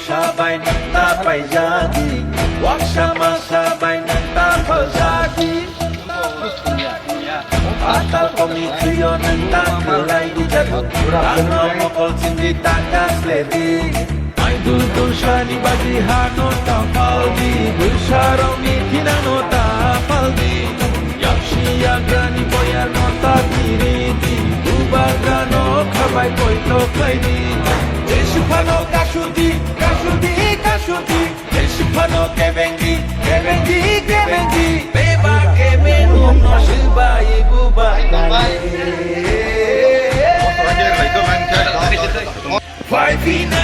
Sabay ng tapay jagi, wag sama sabay ng tapay jagi. Atal komisiyo ng takalay di jadot, ano mo kol sindi takas ledi. Ay dudul siya ni bagihano tapaldi, bulsaraw ni kinano tapaldi. Yapsiya gani boya no takiridi, ubagano kabay koy to kaidi. Desupano kasudi, Desupano que vengi, beba que me no shiba y buba. 5v9,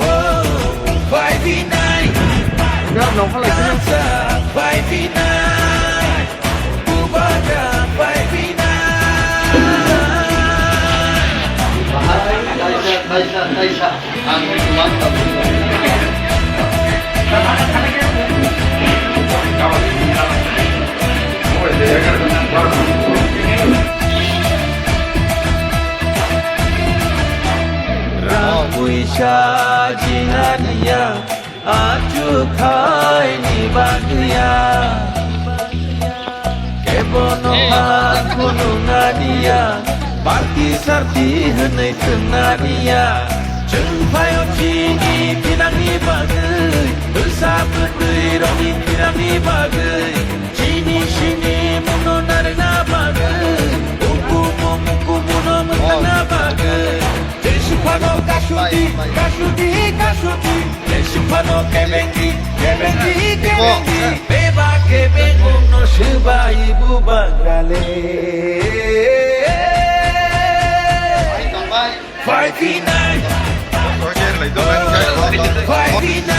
oh, 5v9, dansa 5v9, buba 5v9. Kaisa, ang mantap. Ramuisha jinania, acukai ni bagia. Kebono gunungania, parti sarti henai tenania. Jengpayo cini pinani bagai, bersab berdui romi pinani bagai. Cini sini muno narina bagai, muku muno mentana bagai. Desupano kasudi, Desupano kebengi, beba kebengu no shiba ibu bagale. 5v9, 5v9,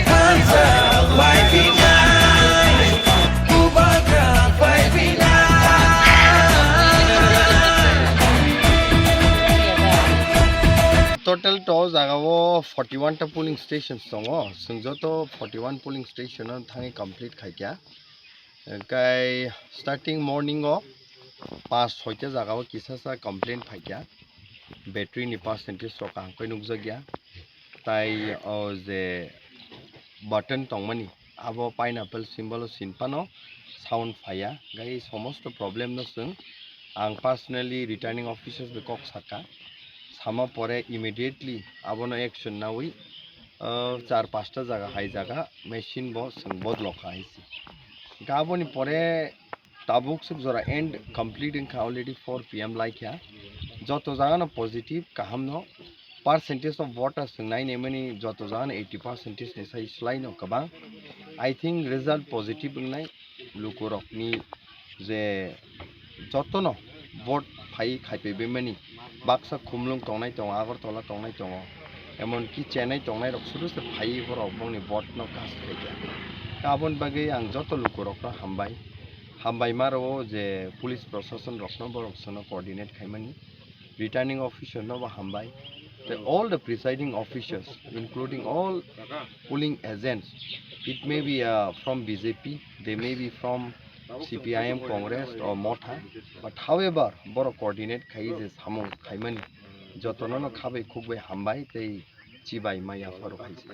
dansa 5v9, bubaga 5v9. Total to jagao 41 ta polling stations tongo sungjoto 41 polling station thangi complete khaikya kai starting morning o 5-6 ta jagao kisasa complaint phaikya battery ni percentage so ka koi nukjagya tai je button tongmani abo pineapple symbol sinpano sound phaya gai somosto problem no sung ang personally returning officers be kok saka sama pore immediately abono action nawi 4-5 ta jaga hai jaga machine bo sung bodlo khaisi gaboni pore tabuk suk jora end completing already 4 PM like ya joto jaga no positive kaham no percentage of voter sung nai nemani joto jaga 80% ne sai slai no kaba I think result positive nai lukurok ni je joto no vote phai khaipe bemani baksa khumlung tongnai tong agartala tongnai tongo emon ki chennai tongnai rok suru se phai borok bongni vote no kas khaija kabon bagai ang joto lukurok no hambai maro je police prosecution rokno borok sono coordinate khaimani returning officer no ba hambai all the presiding officers including all polling agents it may be from BJP they may be from CPIM Congress or Motha but however boro coordinate khai je samung khaimani jotono no khabai khugbai hambai tei chibai maya faro khaisi